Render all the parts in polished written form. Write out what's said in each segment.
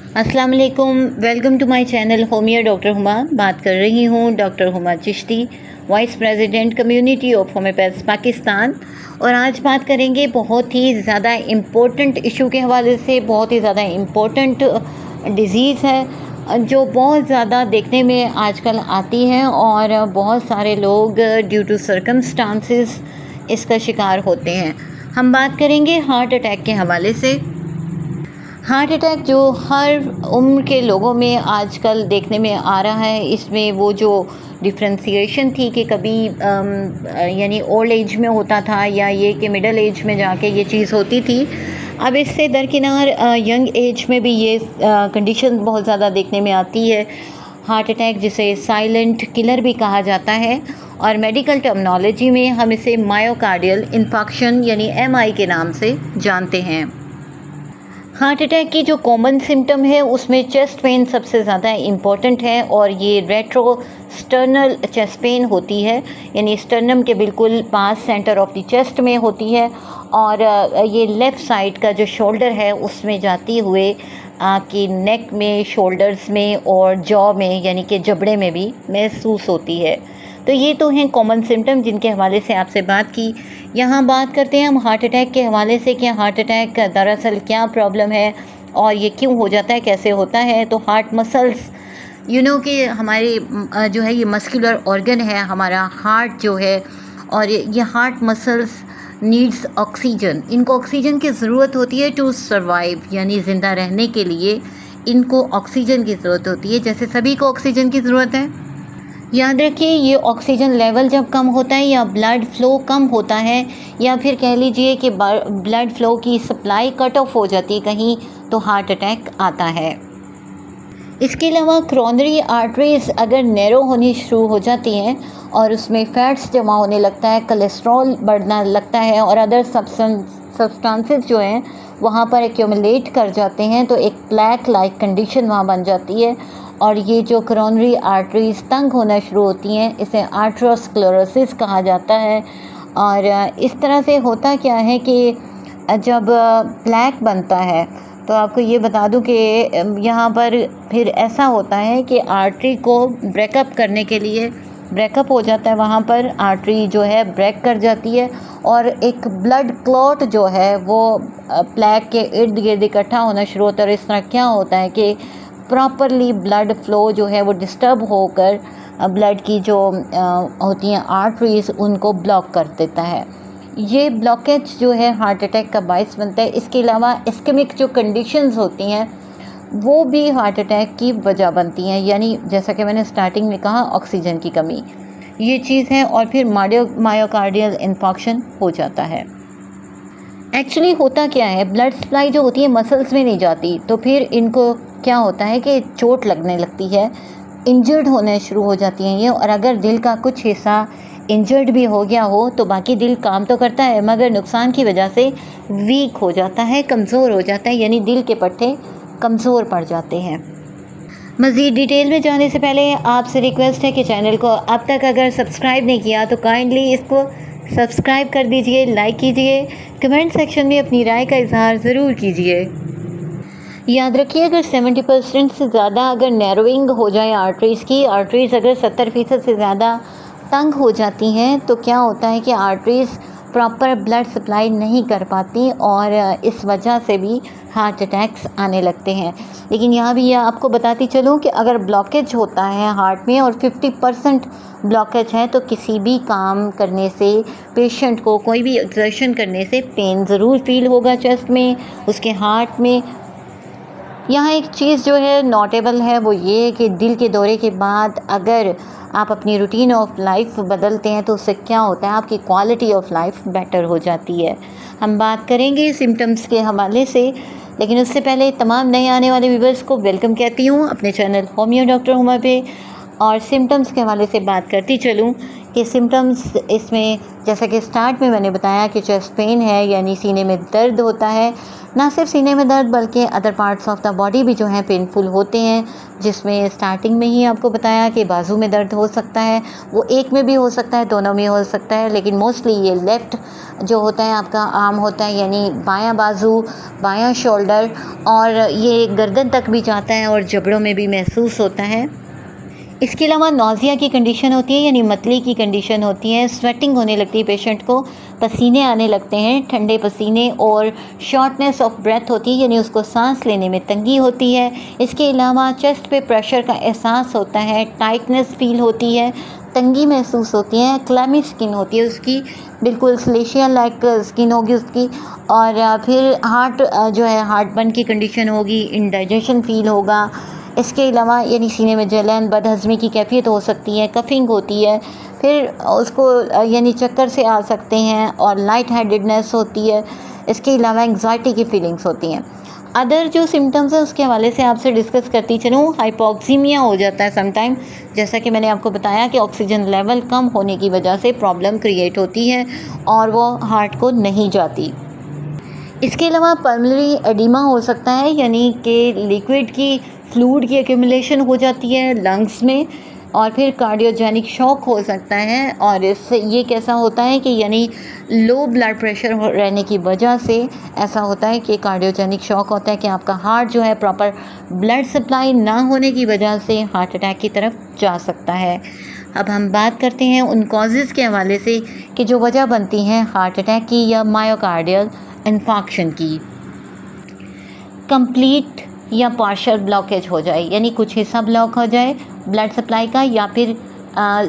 अस्सलाम वालेकुम, welcome to my channel homeo doctor Huma. बात कर रही हूँ doctor Huma Chishti, vice president community of homeopaths Pakistan. और आज बात करेंगे बहुत ही ज़्यादा इम्पोर्टेंट इशू के हवाले से। बहुत ही ज़्यादा इम्पोर्टेंट डिज़ीज़ है जो बहुत ज़्यादा देखने में आजकल आती है और बहुत सारे लोग ड्यू टू सर्कमस्टांसेस इसका शिकार होते हैं। हम बात करेंगे हार्ट अटैक के हवाले से। हार्ट अटैक जो हर उम्र के लोगों में आजकल देखने में आ रहा है, इसमें वो जो डिफ्रेंशिएशन थी कि कभी यानी ओल्ड एज में होता था या ये कि मिडल एज में जाके ये चीज़ होती थी, अब इससे दरकिनार यंग एज में भी ये कंडीशन बहुत ज़्यादा देखने में आती है। हार्ट अटैक जिसे साइलेंट किलर भी कहा जाता है और मेडिकल टर्मिनोलॉजी में हम इसे मायोकार्डियल इन्फाक्शन यानी MI के नाम से जानते हैं। हार्ट अटैक की जो कॉमन सिम्टम है उसमें चेस्ट पेन सबसे ज़्यादा इम्पॉर्टेंट है और ये रेट्रोस्टर्नल चेस्ट पेन होती है, यानी स्टर्नम के बिल्कुल पास सेंटर ऑफ द चेस्ट में होती है और ये लेफ़्ट साइड का जो शोल्डर है उसमें जाती हुए आपकी नेक में, शोल्डर्स में और जॉ में यानी कि जबड़े में भी महसूस होती है। तो ये तो हैं कॉमन सिम्टम जिनके हवाले से आपसे बात की। यहाँ बात करते हैं हम हार्ट अटैक के हवाले से कि हार्ट अटैक दरअसल क्या प्रॉब्लम है और ये क्यों हो जाता है, कैसे होता है। तो हार्ट मसल्स कि हमारे जो है ये मस्कुलर ऑर्गन है हमारा हार्ट जो है, और ये हार्ट मसल्स नीड्स ऑक्सीजन। इनको ऑक्सीजन की ज़रूरत होती है टू सर्वाइव, यानी ज़िंदा रहने के लिए इनको ऑक्सीजन की ज़रूरत होती है, जैसे सभी को ऑक्सीजन की ज़रूरत है। याद रखिए, ये ऑक्सीजन लेवल जब कम होता है या ब्लड फ़्लो कम होता है या फिर कह लीजिए कि ब्लड फ़्लो की सप्लाई कट ऑफ हो जाती है कहीं, तो हार्ट अटैक आता है। इसके अलावा क्रोनरी आर्टरीज़ अगर नैरो होनी शुरू हो जाती हैं और उसमें फ़ैट्स जमा होने लगता है, कोलेस्ट्रॉल बढ़ना लगता है और अदर सब्सटेंसेस जो हैं वहाँ पर एक्यूमुलेट कर जाते हैं, तो एक प्लैक लाइक कंडीशन वहाँ बन जाती है और ये जो कोरोनरी आर्टरीज़ तंग होना शुरू होती हैं इसे आर्टरोस्क्लेरोसिस कहा जाता है। और इस तरह से होता क्या है कि जब प्लैक बनता है तो आपको ये बता दूं कि यहाँ पर फिर ऐसा होता है कि आर्टरी को ब्रेकअप करने के लिए ब्रेकअप हो जाता है, वहाँ पर आर्टरी जो है ब्रेक कर जाती है और एक ब्लड क्लॉट जो है वो प्लैक के इर्द गिर्द इकट्ठा होना शुरू होता है। और इस तरह क्या होता है कि प्रॉपरली ब्लड फ़्लो जो है वो डिस्टर्ब होकर ब्लड की जो होती हैं आर्टरीज़ उनको ब्लॉक कर देता है। ये ब्लॉकेज जो है हार्ट अटैक का बायस बनता है। इसके अलावा इस्केमिक जो कंडीशंस होती हैं वो भी हार्ट अटैक की वजह बनती हैं, यानी जैसा कि मैंने स्टार्टिंग में कहा ऑक्सीजन की कमी ये चीज़ है और फिर मायोकार्डियल इन्फाक्शन हो जाता है। एक्चुअली होता क्या है, ब्लड सप्लाई जो होती है मसल्स में नहीं जाती, तो फिर इनको क्या होता है कि चोट लगने लगती है, इंजर्ड होने शुरू हो जाती हैं ये। और अगर दिल का कुछ हिस्सा इंजर्ड भी हो गया हो तो बाकी दिल काम तो करता है मगर नुकसान की वजह से वीक हो जाता है, कमज़ोर हो जाता है, यानी दिल के पट्टे कमज़ोर पड़ जाते हैं। मज़ीद डिटेल में जाने से पहले आपसे रिक्वेस्ट है कि चैनल को अब तक अगर सब्सक्राइब नहीं किया तो काइंडली इसको सब्सक्राइब कर दीजिए, लाइक कीजिए, कमेंट सेक्शन में अपनी राय का इजहार ज़रूर कीजिए। याद रखिए, अगर 70% से ज़्यादा अगर नैरोइंग हो जाए आर्टरीज़ अगर 70% से ज़्यादा तंग हो जाती हैं तो क्या होता है कि आर्टरीज़ प्रॉपर ब्लड सप्लाई नहीं कर पाती और इस वजह से भी हार्ट अटैक्स आने लगते हैं। लेकिन यहाँ भी यह आपको बताती चलूँ कि अगर ब्लॉकेज होता है हार्ट में और 50% ब्लॉकेज है तो किसी भी काम करने से पेशेंट को कोई भी एक्सर्शन करने से पेन ज़रूर फील होगा चेस्ट में, उसके हार्ट में। यहाँ एक चीज़ जो है नोटेबल है वो ये कि दिल के दौरे के बाद अगर आप अपनी रूटीन ऑफ लाइफ बदलते हैं तो उससे क्या होता है, आपकी क्वालिटी ऑफ लाइफ बेटर हो जाती है। हम बात करेंगे सिम्टम्स के हवाले से, लेकिन उससे पहले तमाम नए आने वाले व्यूवर्स को वेलकम कहती हूँ अपने चैनल होमियो डॉक्टर हुमा पे। और सिम्टम्स के हवाले से बात करती चलूँ कि सिम्टम्स इसमें जैसा कि स्टार्ट में मैंने बताया कि चेस्ट पेन है, यानी सीने में दर्द होता है। ना सिर्फ सीने में दर्द बल्कि other parts of the body भी जो हैं पेनफुल होते हैं, जिसमें स्टार्टिंग में ही आपको बताया कि बाजू में दर्द हो सकता है, वो एक में भी हो सकता है, दोनों में हो सकता है, लेकिन मोस्टली ये लेफ़्ट जो होता है आपका आर्म होता है, यानी बायां बाजू, बायां शोल्डर, और ये गर्दन तक भी जाता है और जबड़ों में भी महसूस होता है। इसके अलावा नौज़िया की कंडीशन होती है, यानी मतली की कंडीशन होती है, स्वेटिंग होने लगती है पेशेंट को, पसीने आने लगते हैं, ठंडे पसीने, और शॉर्टनेस ऑफ ब्रेथ होती है, यानी उसको सांस लेने में तंगी होती है। इसके अलावा चेस्ट पे प्रेशर का एहसास होता है, टाइटनेस फील होती है, तंगी महसूस होती है, क्लैमी स्किन होती है उसकी, बिल्कुल स्लेशिया लाइक स्किन होगी उसकी, और फिर हार्ट जो है हार्ट बर्न की कंडीशन होगी, इंडाइजेशन फील होगा। इसके अलावा यानी सीने में जलन, बदहज़मी की कैफियत हो सकती है, कफिंग होती है, फिर उसको यानी चक्कर से आ सकते हैं, और लाइट हेडेडनेस होती है। इसके अलावा एंग्जाइटी की फीलिंग्स होती हैं। अदर जो सिम्टम्स हैं उसके हवाले से आपसे डिस्कस करती चलूँ। हाइपोक्सीमिया हो जाता है समटाइम, जैसा कि मैंने आपको बताया कि ऑक्सीजन लेवल कम होने की वजह से प्रॉब्लम क्रिएट होती है और वो हार्ट को नहीं जाती। इसके अलावा पल्मोनरी एडिमा हो सकता है, यानी कि लिक्विड की फ्लूइड की एक्यूमुलेशन हो जाती है लंग्स में, और फिर कार्डियोजेनिक शॉक हो सकता है। और इससे ये कैसा होता है कि यानी लो ब्लड प्रेशर रहने की वजह से ऐसा होता है कि कार्डियोजेनिक शॉक होता है कि आपका हार्ट जो है प्रॉपर ब्लड सप्लाई ना होने की वजह से हार्ट अटैक की तरफ जा सकता है। अब हम बात करते हैं उन कॉजेज़ के हवाले से कि जो वजह बनती हैं हार्ट अटैक की या मायोकार्डियल इन्फार्क्शन की। कंप्लीट या पार्शियल ब्लॉकेज हो जाए, यानी कुछ हिस्सा ब्लॉक हो जाए ब्लड सप्लाई का, या फिर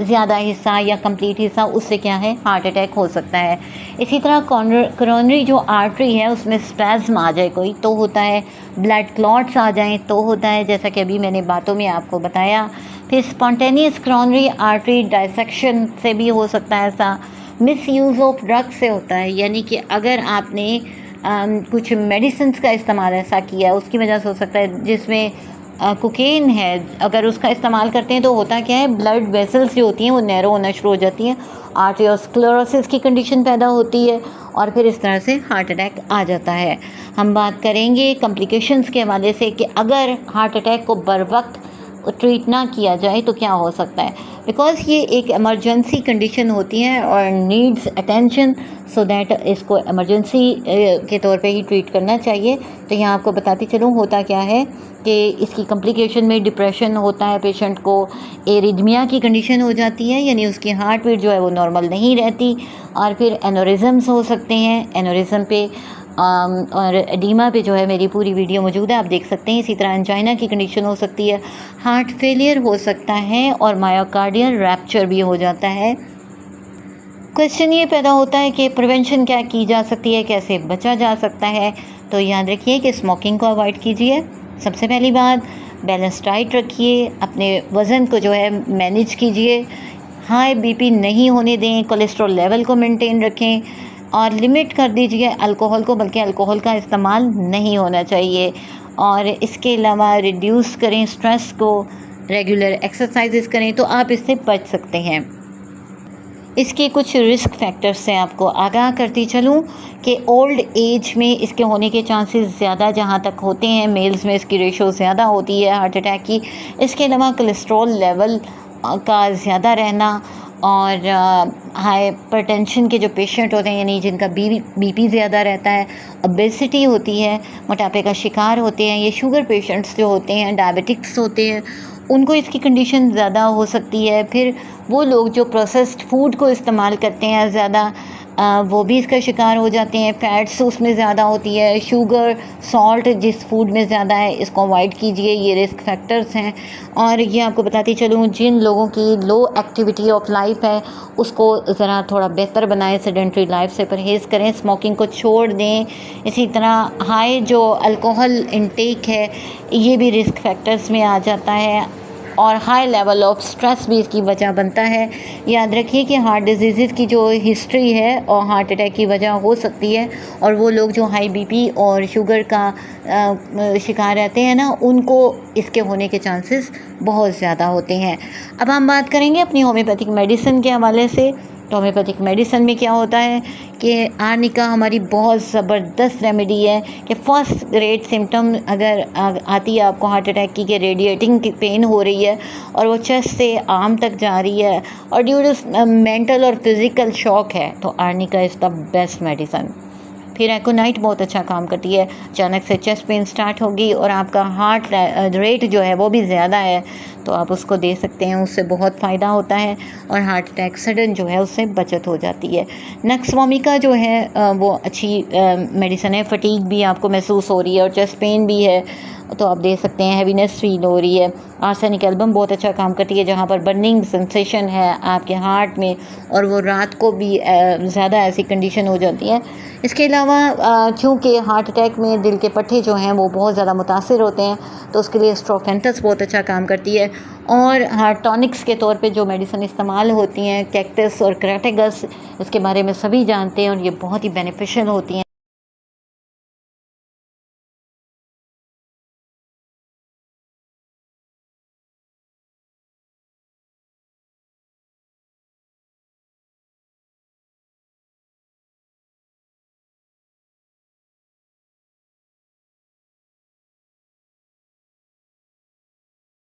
ज़्यादा हिस्सा या कंप्लीट हिस्सा, उससे क्या है हार्ट अटैक हो सकता है। इसी तरह कोरोनरी जो आर्टरी है उसमें स्पैज़म आ जाए कोई तो होता है, ब्लड क्लॉट्स आ जाएं तो होता है, जैसा कि अभी मैंने बातों में आपको बताया। फिर स्पॉन्टेनियस कोरोनरी आर्टरी डायसेक्शन से भी हो सकता है ऐसा। मिस यूज़ ऑफ ड्रग से होता है, यानी कि अगर आपने कुछ मेडिसिन्स का इस्तेमाल ऐसा किया उसकी वजह से हो सकता है, जिसमें कोकेन है, अगर उसका इस्तेमाल करते हैं तो होता क्या है, ब्लड वेसल्स जो होती हैं वो नैरो होना शुरू हो जाती हैं, आर्टेरियोस्क्लेरोसिस की कंडीशन पैदा होती है, और फिर इस तरह से हार्ट अटैक आ जाता है। हम बात करेंगे कॉम्प्लिकेशंस के हवाले से कि अगर हार्ट अटैक को बर वक्त ट्रीट ना किया जाए तो क्या हो सकता है, बिकॉज़ ये एक इमरजेंसी कंडीशन होती है और नीड्स अटेंशन, सो दैट इसको इमरजेंसी के तौर पे ही ट्रीट करना चाहिए। तो यहाँ आपको बताती चलूँ होता क्या है कि इसकी कॉम्प्लिकेशन में डिप्रेशन होता है, पेशेंट को एरिथमिया की कंडीशन हो जाती है, यानी उसकी हार्ट बीट जो है वो नॉर्मल नहीं रहती, और फिर एनोरिज्म्स हो सकते हैं। एनोरिज्म पे और एडीमा पे जो है मेरी पूरी वीडियो मौजूद है, आप देख सकते हैं। इसी तरह एंजाइना की कंडीशन हो सकती है, हार्ट फेलियर हो सकता है, और मायोकार्डियल रैप्चर भी हो जाता है। क्वेश्चन ये पैदा होता है कि प्रिवेंशन क्या की जा सकती है, कैसे बचा जा सकता है। तो याद रखिए कि स्मोकिंग को अवॉइड कीजिए, सबसे पहली बात। बैलेंस डाइट रखिए, अपने वज़न को जो है मैनेज कीजिए, हाई बीपी नहीं होने दें, कोलेस्ट्रॉल लेवल को मेंटेन रखें, और लिमिट कर दीजिए अल्कोहल को, बल्कि अल्कोहल का इस्तेमाल नहीं होना चाहिए। और इसके अलावा रिड्यूस करें स्ट्रेस को, रेगुलर एक्सरसाइजेस करें, तो आप इससे बच सकते हैं। इसके कुछ रिस्क फैक्टर्स से आपको आगाह करती चलूँ कि ओल्ड एज में इसके होने के चांसेस ज़्यादा जहाँ तक होते हैं, मेल्स में इसकी रेशो ज़्यादा होती है हार्ट अटैक की। इसके अलावा कोलेस्ट्रॉल लेवल का ज़्यादा रहना, और हाइपरटेंशन के जो पेशेंट होते हैं, यानी जिनका बीपी ज़्यादा रहता है, ओबेसिटी होती है, मोटापे का शिकार होते हैं, ये शुगर पेशेंट्स जो होते हैं, डायबिटिक्स होते हैं, उनको इसकी कंडीशन ज़्यादा हो सकती है। फिर वो लोग जो प्रोसेस्ड फूड को इस्तेमाल करते हैं ज़्यादा, वो भी इसका शिकार हो जाते हैं। फैट्स उसमें ज़्यादा होती है, शुगर सॉल्ट जिस फूड में ज़्यादा है, इसको अवॉइड कीजिए, ये रिस्क फैक्टर्स हैं। और ये आपको बताती चलूँ, जिन लोगों की लो एक्टिविटी ऑफ लाइफ है उसको ज़रा थोड़ा बेहतर बनाएं, सेडेंट्री लाइफ से परहेज़ करें, स्मोकिंग को छोड़ दें। इसी तरह हाई जो अल्कोहल इंटेक है ये भी रिस्क फैक्टर्स में आ जाता है। और हाई लेवल ऑफ स्ट्रेस भी इसकी वजह बनता है। याद रखिए कि हार्ट डिजीज़ की जो हिस्ट्री है और हार्ट अटैक की वजह हो सकती है, और वो लोग जो हाई बीपी और शुगर का शिकार रहते हैं ना, उनको इसके होने के चांसेस बहुत ज़्यादा होते हैं। अब हम बात करेंगे अपनी होम्योपैथिक मेडिसिन के हवाले से। तो होम्योपैथिक मेडिसिन में क्या होता है कि आर्निका हमारी बहुत ज़बरदस्त रेमेडी है कि फर्स्ट ग्रेड सिम्टम अगर आती है आपको हार्ट अटैक की, कि रेडिएटिंग की पेन हो रही है और वो चेस्ट से आर्म तक जा रही है और ड्यू टू मेंटल और फिज़िकल शॉक है, तो arnica is the best medicine. फिर एकोनाइट बहुत अच्छा काम करती है। अचानक से चेस्ट पेन स्टार्ट होगी और आपका हार्ट रेट जो है वो भी ज़्यादा है, तो आप उसको दे सकते हैं, उससे बहुत फ़ायदा होता है और हार्ट अटैक सडन जो है उससे बचत हो जाती है। नक्स वोमिका जो है वो अच्छी मेडिसिन है। फटीग भी आपको महसूस हो रही है और चेस्ट पेन भी है, तो आप दे सकते हैं। हैवीनेस फील हो रही है, आर्सेनिक एल्बम बहुत अच्छा काम करती है जहाँ पर बर्निंग सेंसेशन है आपके हार्ट में, और वो रात को भी ज़्यादा ऐसी कंडीशन हो जाती है। इसके अलावा चूँकि हार्ट अटैक में दिल के पट्टे जो हैं वो बहुत ज़्यादा मुतासिर होते हैं, तो उसके लिए स्ट्रोफेंटस बहुत अच्छा काम करती है। और हार्ट टॉनिक्स के तौर पे जो मेडिसिन इस्तेमाल होती हैं, कैक्टस और क्रेटेगस, इसके बारे में सभी जानते हैं और ये बहुत ही बेनिफिशियल होती हैं।